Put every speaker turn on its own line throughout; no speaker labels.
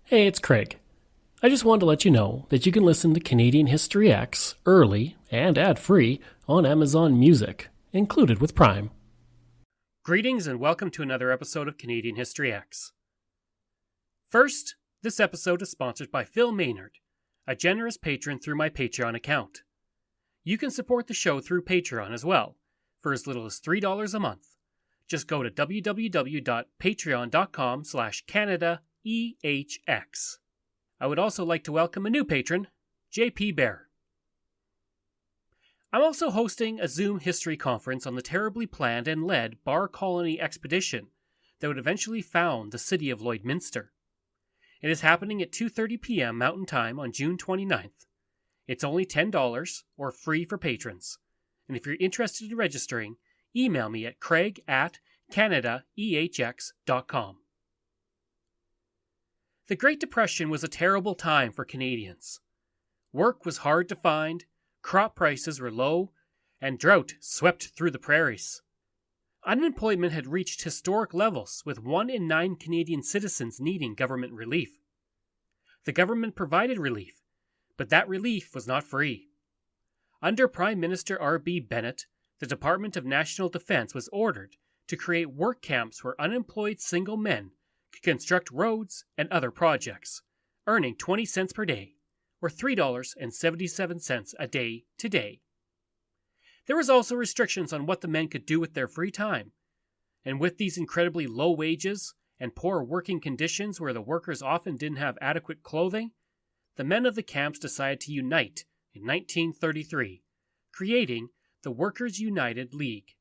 Hey, it's Craig. I just wanted to let you know that you can listen to Canadian History X early and ad-free on Amazon Music, included with Prime. Greetings and welcome to another episode of Canadian History X. First, this episode is sponsored by Phil Maynard, a generous patron through my Patreon account. You can support the show through Patreon as well, for as little as $3 a month. Just go to www.patreon.com/CanadaEHX. I would also like to welcome a new patron, JP Baird. I'm also hosting a Zoom history conference on the terribly planned and led Bar Colony expedition that would eventually found the city of Lloydminster. It is happening at 2:30 p.m. Mountain Time on June 29th. It's only $10 or free for patrons. And if you're interested in registering, email me at craig@canadaehx.com. The Great Depression was a terrible time for Canadians. Work was hard to find, crop prices were low, and drought swept through the prairies. Unemployment had reached historic levels, with 1 in 9 Canadian citizens needing government relief. The government provided relief, but that relief was not free. Under Prime Minister R.B. Bennett, the Department of National Defence was ordered to create work camps where unemployed single men could construct roads and other projects, earning 20 cents per day, or $3.77 a day today. There was also restrictions on what the men could do with their free time, and with these incredibly low wages and poor working conditions where the workers often didn't have adequate clothing, the men of the camps decided to unite in 1933, creating the Workers' United League,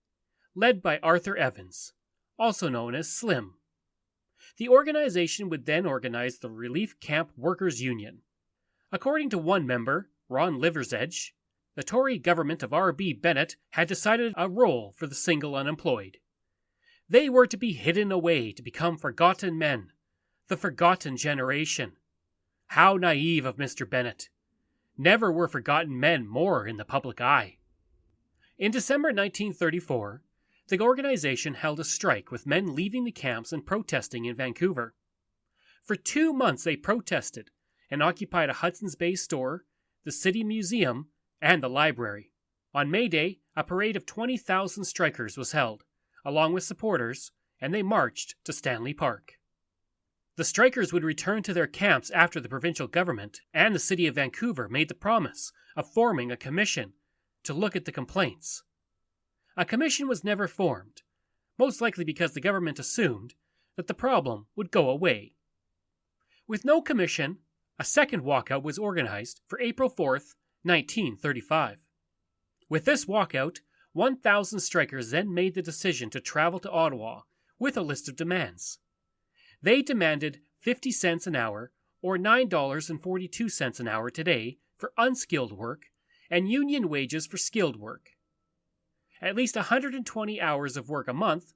led by Arthur Evans, also known as Slim. The organization would then organize the Relief Camp Workers' Union. According to one member, Ron Liversedge, the Tory government of R.B. Bennett had decided a role for the single unemployed. They were to be hidden away to become forgotten men, the forgotten generation. How naive of Mr. Bennett. Never were forgotten men more in the public eye. In December 1934, the organization held a strike with men leaving the camps and protesting in Vancouver. For 2 months they protested and occupied a Hudson's Bay store, the City Museum, and the library. On May Day, a parade of 20,000 strikers was held, along with supporters, and they marched to Stanley Park. The strikers would return to their camps after the provincial government and the city of Vancouver made the promise of forming a commission to look at the complaints. A commission was never formed, most likely because the government assumed that the problem would go away. With no commission, a second walkout was organized for April 4th, 1935. With this walkout, 1,000 strikers then made the decision to travel to Ottawa with a list of demands. They demanded 50 cents an hour, or $9.42 an hour today, for unskilled work, and union wages for skilled work. At least 120 hours of work a month,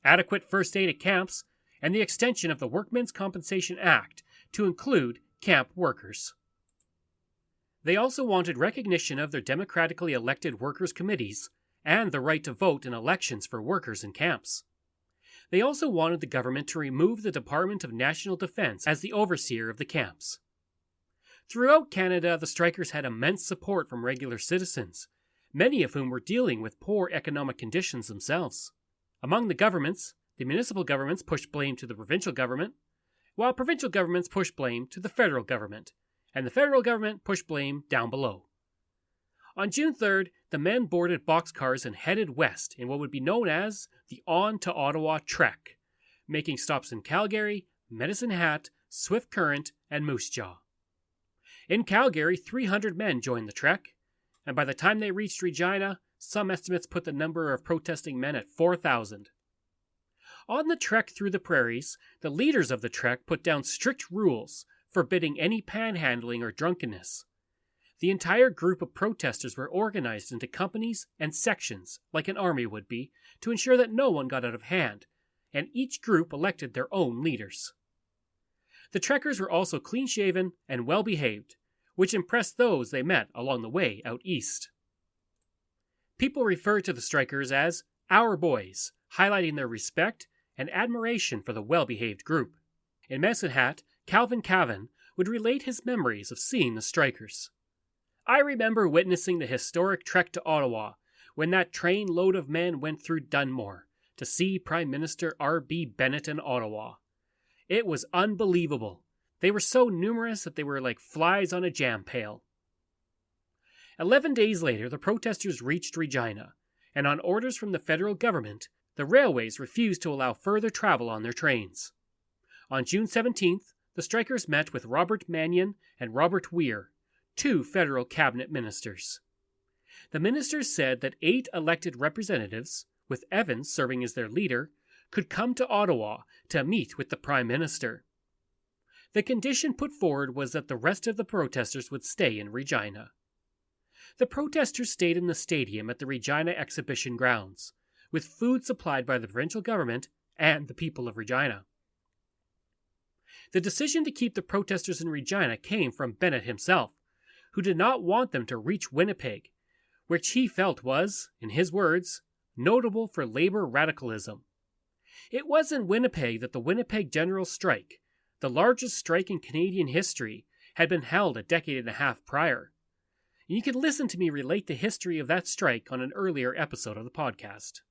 adequate first aid at camps, and the extension of the Workmen's Compensation Act to include camp workers. They also wanted recognition of their democratically elected workers' committees and the right to vote in elections for workers in camps. They also wanted the government to remove the Department of National Defence as the overseer of the camps. Throughout Canada, the strikers had immense support from regular citizens, many of whom were dealing with poor economic conditions themselves. Among the governments, the municipal governments pushed blame to the provincial government, while provincial governments pushed blame to the federal government, and the federal government pushed blame down below. On June 3rd, the men boarded boxcars and headed west in what would be known as the On-To-Ottawa Trek, making stops in Calgary, Medicine Hat, Swift Current, and Moose Jaw. In Calgary, 300 men joined the trek, and by the time they reached Regina, some estimates put the number of protesting men at 4,000. On the trek through the prairies, the leaders of the trek put down strict rules forbidding any panhandling or drunkenness. The entire group of protesters were organized into companies and sections, like an army would be, to ensure that no one got out of hand, and each group elected their own leaders. The trekkers were also clean-shaven and well-behaved, which impressed those they met along the way out east. People referred to the strikers as "our boys," highlighting their respect and admiration for the well-behaved group. In Medicine Hat, Calvin Cavan, would relate his memories of seeing the strikers. "I remember witnessing the historic trek to Ottawa when that train load of men went through Dunmore to see Prime Minister R.B. Bennett in Ottawa. It was unbelievable. They were so numerous that they were like flies on a jam pail." 11 days later, the protesters reached Regina, and on orders from the federal government, the railways refused to allow further travel on their trains. On June 17th, the strikers met with Robert Mannion and Robert Weir, 2 federal cabinet ministers. The ministers said that 8 elected representatives, with Evans serving as their leader, could come to Ottawa to meet with the Prime Minister. The condition put forward was that the rest of the protesters would stay in Regina. The protesters stayed in the stadium at the Regina Exhibition Grounds, with food supplied by the provincial government and the people of Regina. The decision to keep the protesters in Regina came from Bennett himself, who did not want them to reach Winnipeg, which he felt was, in his words, notable for labor radicalism. It was in Winnipeg that the Winnipeg General Strike, the largest strike in Canadian history, had been held a decade and a half prior. You can listen to me relate the history of that strike on an earlier episode of the podcast.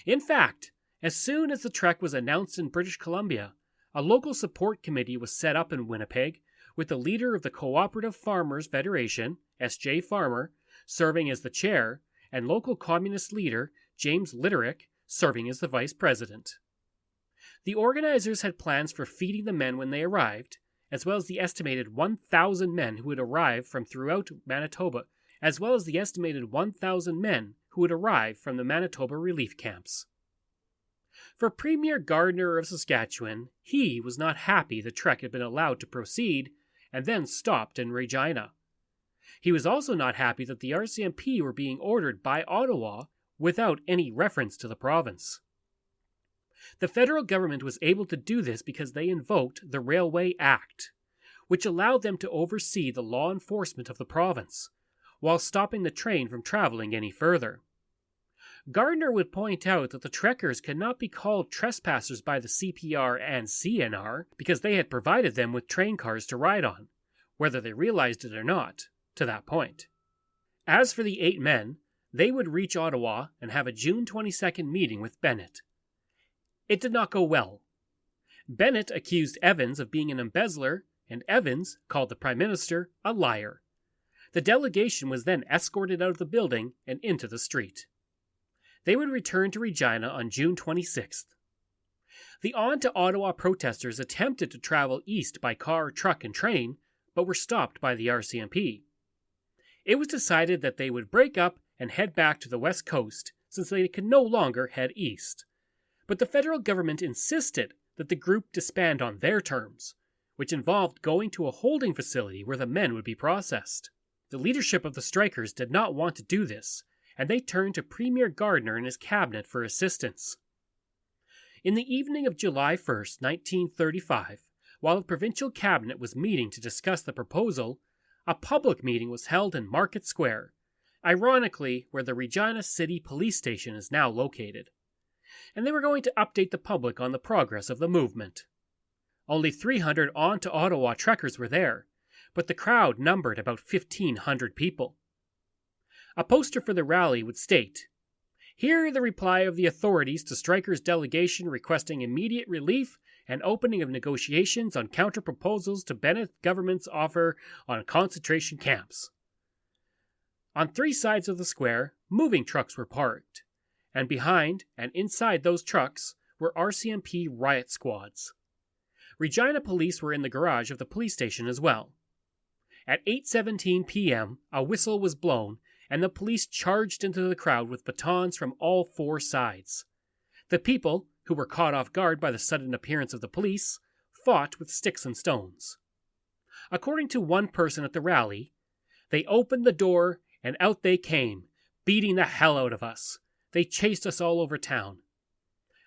In fact, as soon as the trek was announced in British Columbia, a local support committee was set up in Winnipeg, with the leader of the Cooperative Farmers Federation, S.J. Farmer, serving as the chair, and local communist leader James Litterick serving as the vice president. The organizers had plans for feeding the men when they arrived, as well as the estimated 1,000 men who would arrive from throughout Manitoba, from the Manitoba relief camps. For Premier Gardiner of Saskatchewan, he was not happy the trek had been allowed to proceed and then stopped in Regina. He was also not happy that the RCMP were being ordered by Ottawa without any reference to the province. The federal government was able to do this because they invoked the Railway Act, which allowed them to oversee the law enforcement of the province, while stopping the train from traveling any further. Gardiner would point out that the trekkers could not be called trespassers by the CPR and CNR because they had provided them with train cars to ride on, whether they realized it or not, to that point. As for the 8 men, they would reach Ottawa and have a June 22nd meeting with Bennett. It did not go well. Bennett accused Evans of being an embezzler, and Evans called the Prime Minister a liar. The delegation was then escorted out of the building and into the street. They would return to Regina on June 26th. The On-To-Ottawa protesters attempted to travel east by car, truck, and train, but were stopped by the RCMP. It was decided that they would break up and head back to the west coast, since they could no longer head east. But the federal government insisted that the group disband on their terms, which involved going to a holding facility where the men would be processed. The leadership of the strikers did not want to do this, and they turned to Premier Gardiner and his cabinet for assistance. In the evening of July 1st, 1935, while the provincial cabinet was meeting to discuss the proposal, a public meeting was held in Market Square, ironically where the Regina City Police Station is now located, and they were going to update the public on the progress of the movement. Only 300 On-To-Ottawa trekkers were there, but the crowd numbered about 1,500 people. A poster for the rally would state, "Hear the reply of the authorities to strikers' delegation requesting immediate relief and opening of negotiations on counter-proposals to Bennett government's offer on concentration camps." On 3 sides of the square, moving trucks were parked, and behind and inside those trucks were RCMP riot squads. Regina police were in the garage of the police station as well. At 8:17 p.m., a whistle was blown, and the police charged into the crowd with batons from all 4 sides. The people, who were caught off guard by the sudden appearance of the police, fought with sticks and stones. According to one person at the rally, "They opened the door, and out they came, beating the hell out of us. They chased us all over town."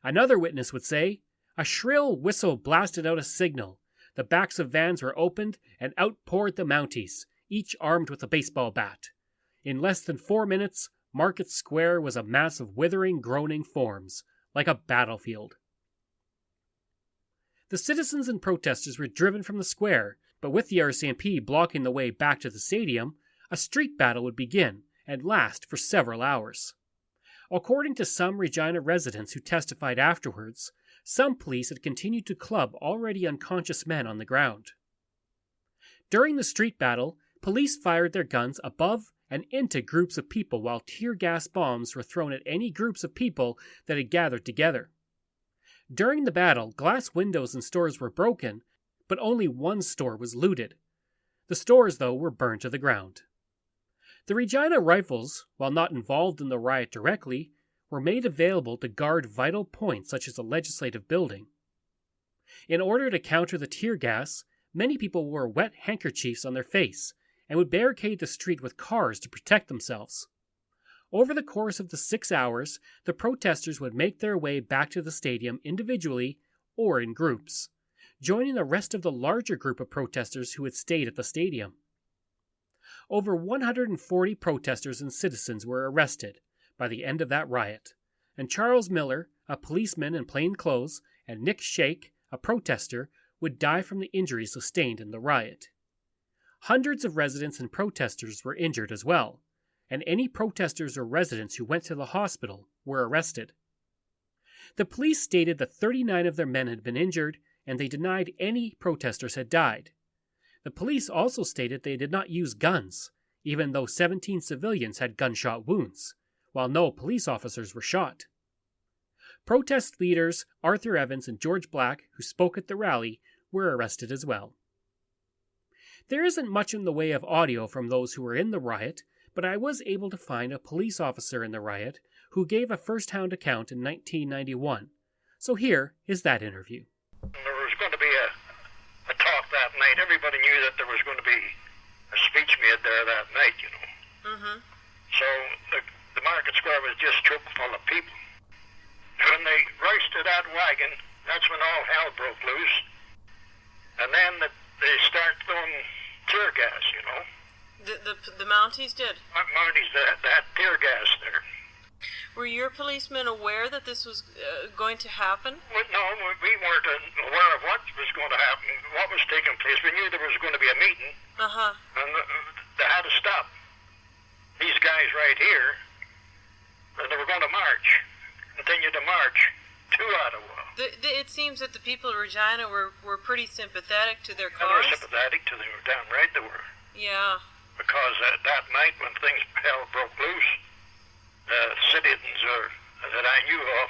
Another witness would say, "A shrill whistle blasted out a signal. The backs of vans were opened, and out poured the Mounties, each armed with a baseball bat. In less than 4 minutes, Market Square was a mass of withering, groaning forms, like a battlefield." The citizens and protesters were driven from the square, but with the RCMP blocking the way back to the stadium, a street battle would begin and last for several hours. According to some Regina residents who testified afterwards, some police had continued to club already unconscious men on the ground. During the street battle, police fired their guns above and into groups of people while tear gas bombs were thrown at any groups of people that had gathered together. During the battle, glass windows in stores were broken, but only one store was looted. The stores, though, were burned to the ground. The Regina Rifles, while not involved in the riot directly, were made available to guard vital points such as a legislative building. In order to counter the tear gas, many people wore wet handkerchiefs on their face and would barricade the street with cars to protect themselves. Over the course of the 6 hours, the protesters would make their way back to the stadium individually or in groups, joining the rest of the larger group of protesters who had stayed at the stadium. Over 140 protesters and citizens were arrested by the end of that riot, and Charles Miller, a policeman in plain clothes, and Nick Shake, a protester, would die from the injuries sustained in the riot. Hundreds of residents and protesters were injured as well, and any protesters or residents who went to the hospital were arrested. The police stated that 39 of their men had been injured, and they denied any protesters had died. The police also stated they did not use guns, even though 17 civilians had gunshot wounds, while no police officers were shot. Protest leaders Arthur Evans and George Black, who spoke at the rally, were arrested as well. There isn't much in the way of audio from those who were in the riot, but I was able to find a police officer in the riot who gave a first-hand account in 1991. So here is that interview.
There was going to be a talk that night. Everybody knew that there was going to be a speech made there that night, you know. Mm-hmm. So the market square was just chock full of people. When they rushed to that wagon, that's when all hell broke loose. And then they started throwing tear gas, you know.
The Mounties did?
Mounties, they had tear gas there.
Were your policemen aware that this was going to happen?
Well, no, we weren't aware of what was going to happen, what was taking place. We knew there was going to be a meeting. Uh-huh. And they had to stop these guys right here. And they were going to continue to march to Ottawa.
It seems that the people of Regina were pretty sympathetic to their cause.
They were sympathetic to them, damn right they were.
Yeah.
Because that night when hell broke loose, citizens that I knew of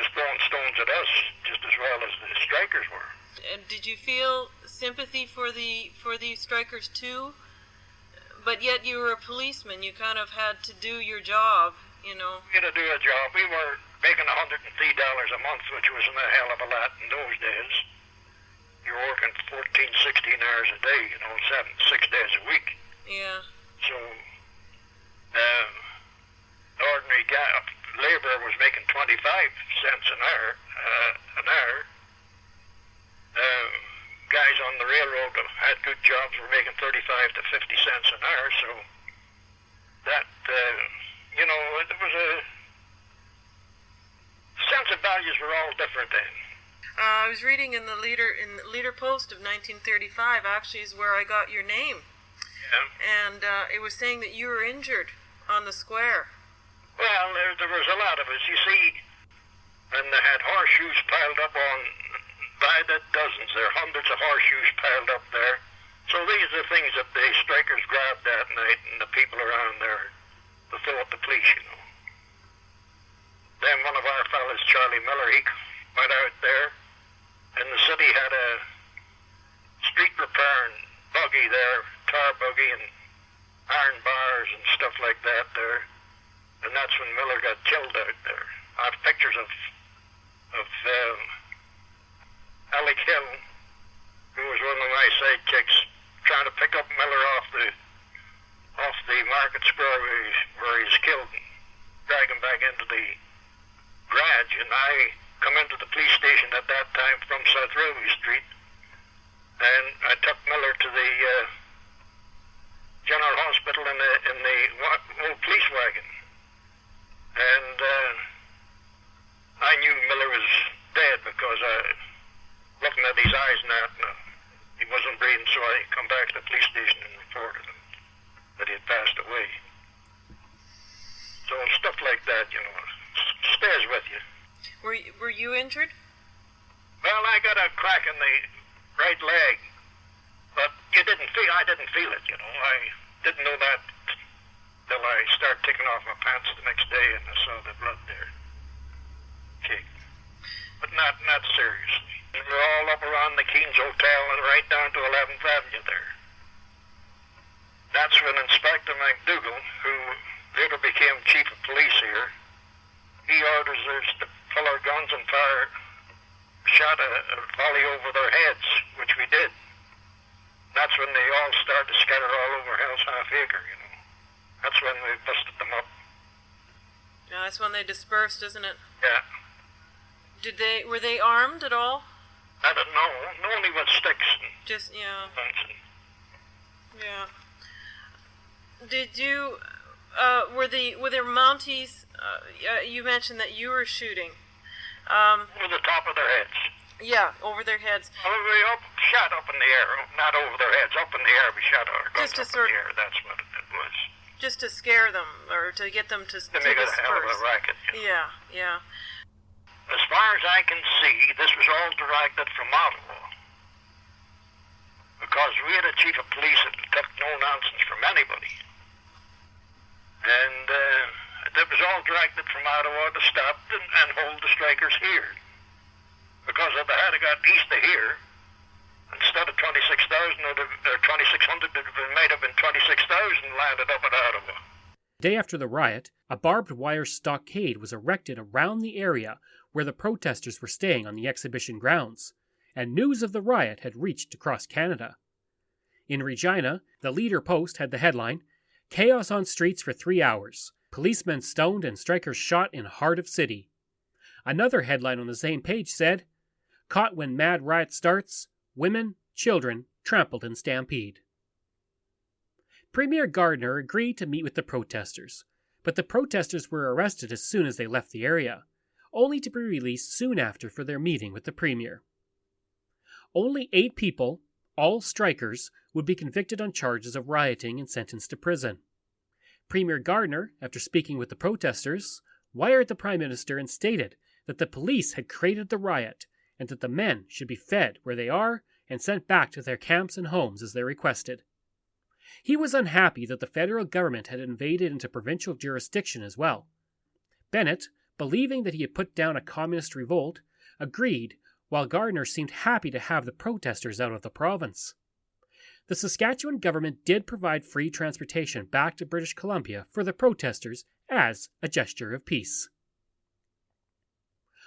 was throwing stones at us just as well as the strikers were.
And did you feel sympathy for the strikers too? But yet you were a policeman. You kind of had to do your job, you know.
We had to do a job. We were making $103 a month, which was a hell of a lot in those days. You were working 14, 16 hours a day, you know, 6 days a week.
Yeah.
So, ordinary laborer was making 25 cents an hour. Guys on the railroad had good jobs, were making 35 to 50 cents an hour. So that, you know, it was a sense of values were all different then.
I was reading in the Leader Post of 1935. Actually, is where I got your name.
Yeah.
And it was saying that you were injured on the square.
Well, there was a lot of us. You see, and they had horseshoes piled up by the dozens. There are hundreds of horseshoes piled up there. So these are the things that the strikers grabbed that night, and the people around there to throw at the police, you know. Then one of our fellas, Charlie Miller, he went out there, and the city had a street repair and buggy there, tar buggy and iron bars and stuff like that there. And that's when Miller got killed out there. I have pictures of Alec Hill, who was one of my sidekicks, trying to pick up Miller off the market square where he was killed, and drag him back into the garage. And I come into the police station at that time from South Railway Street, and I took Miller to the General Hospital in the old police wagon. And I knew Miller was dead because back to the police station and reported him that he had passed away. So stuff like that, stays with you.
Were you injured?
Well, I got a crack in the right leg, but I didn't feel it, I didn't know that till I started taking off my pants the next day and I saw the blood there. Okay. But not seriously. We were all up around the Keynes Hotel and right down to 11th Avenue there. That's when Inspector McDougall, who later became Chief of Police here, he orders us to pull our guns and fire shot a volley over their heads, which we did. That's when they all started to scatter all over Hell's Half Acre, That's when we busted them up.
Yeah, that's when they dispersed, isn't it?
Yeah.
Were they armed at all?
I don't know. Only with sticks.
Just, yeah.
Fencing.
Yeah. Did you, were there Mounties, you mentioned that you were shooting.
Over the top of their heads.
Yeah, over their heads.
Well, we shot up in the air, not over their heads. Up in the air, we shot our guns
Just to
up in the air. That's what it was.
Just to scare them, or to get them to
make a
disperse.
hell of a racket.
Yeah.
As far as I can see, this was all directed from Ottawa. Because we had a chief of police that took no nonsense from anybody. And that was all directed from Ottawa to stop and hold the strikers here. Because if they had got east of here, instead of 26,000 or 2,600, it might have been 26,000 landed up at Ottawa.
The day after the riot, a barbed wire stockade was erected around the area where the protesters were staying on the exhibition grounds, and news of the riot had reached across Canada. In Regina, the Leader Post had the headline, "Chaos on streets for 3 hours. Policemen stoned and strikers shot in heart of city." Another headline on the same page said, "Caught when mad riot starts, women, children trampled in stampede." Premier Gardiner agreed to meet with the protesters, but the protesters were arrested as soon as they left the area, only to be released soon after for their meeting with the Premier. Only 8 people, all strikers, would be convicted on charges of rioting and sentenced to prison. Premier Gardiner, after speaking with the protesters, wired the Prime Minister and stated that the police had created the riot and that the men should be fed where they are and sent back to their camps and homes as they requested. He was unhappy that the federal government had invaded into provincial jurisdiction as well. Bennett, believing that he had put down a communist revolt, agreed, while Gardiner seemed happy to have the protesters out of the province. The Saskatchewan government did provide free transportation back to British Columbia for the protesters as a gesture of peace.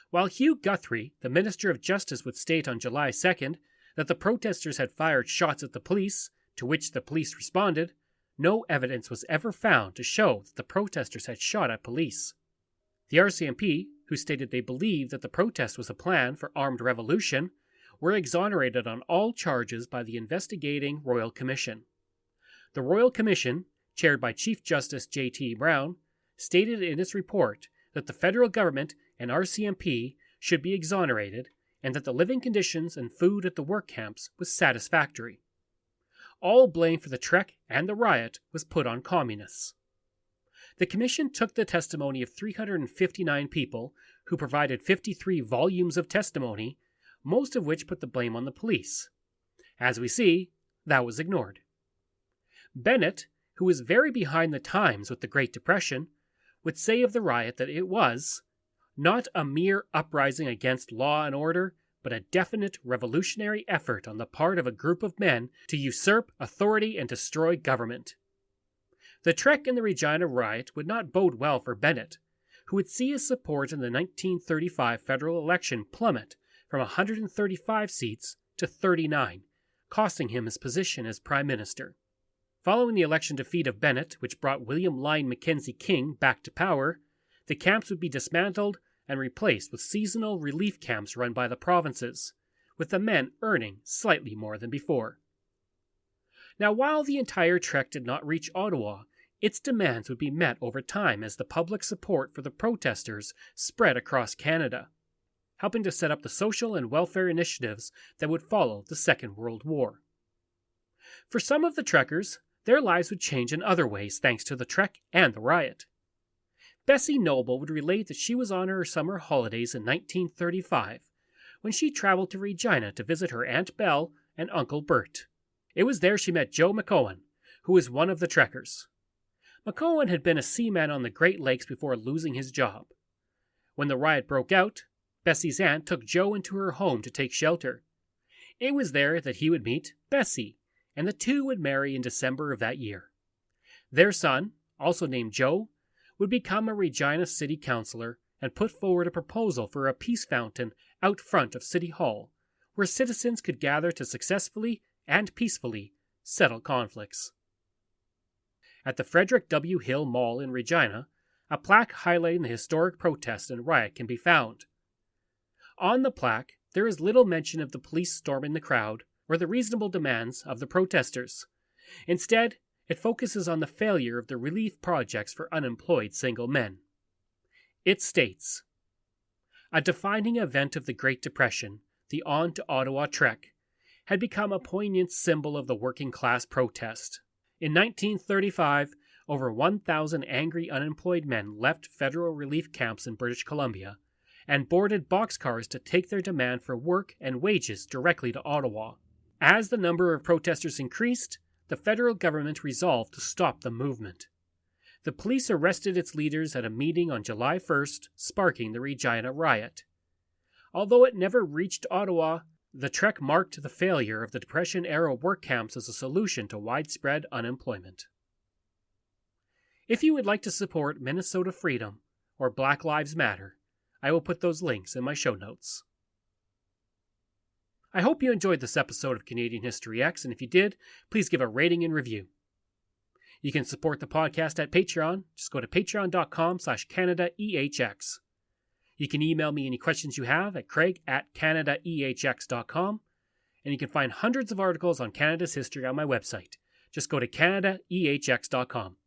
While Hugh Guthrie, the Minister of Justice, would state on July 2nd that the protesters had fired shots at the police, to which the police responded, no evidence was ever found to show that the protesters had shot at police. The RCMP, who stated they believed that the protest was a plan for armed revolution, were exonerated on all charges by the investigating Royal Commission. The Royal Commission, chaired by Chief Justice J.T. Brown, stated in its report that the federal government and RCMP should be exonerated and that the living conditions and food at the work camps was satisfactory. All blame for the trek and the riot was put on communists. The commission took the testimony of 359 people who provided 53 volumes of testimony, most of which put the blame on the police. As we see, that was ignored. Bennett, who was very behind the times with the Great Depression, would say of the riot that it was not a mere uprising against law and order, but a definite revolutionary effort on the part of a group of men to usurp authority and destroy government. The trek in the Regina riot would not bode well for Bennett, who would see his support in the 1935 federal election plummet from 135 seats to 39, costing him his position as Prime Minister. Following the election defeat of Bennett, which brought William Lyon Mackenzie King back to power, the camps would be dismantled and replaced with seasonal relief camps run by the provinces, with the men earning slightly more than before. Now, while the entire trek did not reach Ottawa, its demands would be met over time as the public support for the protesters spread across Canada, helping to set up the social and welfare initiatives that would follow the Second World War. For some of the trekkers, their lives would change in other ways thanks to the trek and the riot. Bessie Noble would relate that she was on her summer holidays in 1935 when she traveled to Regina to visit her Aunt Belle and Uncle Bert. It was there she met Joe McCowan, who was one of the trekkers. McCowan had been a seaman on the Great Lakes before losing his job. When the riot broke out, Bessie's aunt took Joe into her home to take shelter. It was there that he would meet Bessie, and the two would marry in December of that year. Their son, also named Joe, would become a Regina city councillor and put forward a proposal for a peace fountain out front of City Hall, where citizens could gather to successfully and peacefully settle conflicts. At the Frederick W. Hill Mall in Regina, a plaque highlighting the historic protest and riot can be found. On the plaque, there is little mention of the police storming the crowd or the reasonable demands of the protesters. Instead, it focuses on the failure of the relief projects for unemployed single men. It states, "A defining event of the Great Depression, the On-To-Ottawa trek, had become a poignant symbol of the working class protest. In 1935, over 1,000 angry unemployed men left federal relief camps in British Columbia and boarded boxcars to take their demand for work and wages directly to Ottawa. As the number of protesters increased, the federal government resolved to stop the movement. The police arrested its leaders at a meeting on July 1st, sparking the Regina riot. Although it never reached Ottawa, the trek marked the failure of the Depression-era work camps as a solution to widespread unemployment." If you would like to support Minnesota Freedom or Black Lives Matter, I will put those links in my show notes. I hope you enjoyed this episode of Canadian History X, and if you did, please give a rating and review. You can support the podcast at Patreon. Just go to patreon.com/CanadaEHX. You can email me any questions you have at craig@canadaehx.com, and you can find hundreds of articles on Canada's history on my website. Just go to canadaehx.com.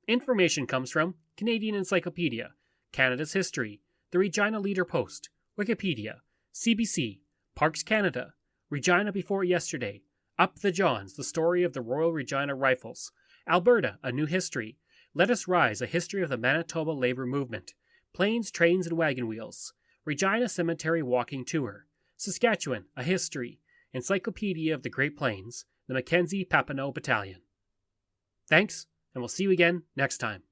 Information comes from Canadian Encyclopedia, Canada's History, the Regina Leader Post, Wikipedia, CBC, Parks Canada, Regina Before Yesterday, Up the Johns, the story of the Royal Regina Rifles, Alberta, A New History, Let Us Rise, a history of the Manitoba Labour Movement, Planes, Trains, and Wagon Wheels, Regina Cemetery Walking Tour, Saskatchewan, A History, Encyclopedia of the Great Plains, the Mackenzie Papineau Battalion. Thanks, and we'll see you again next time.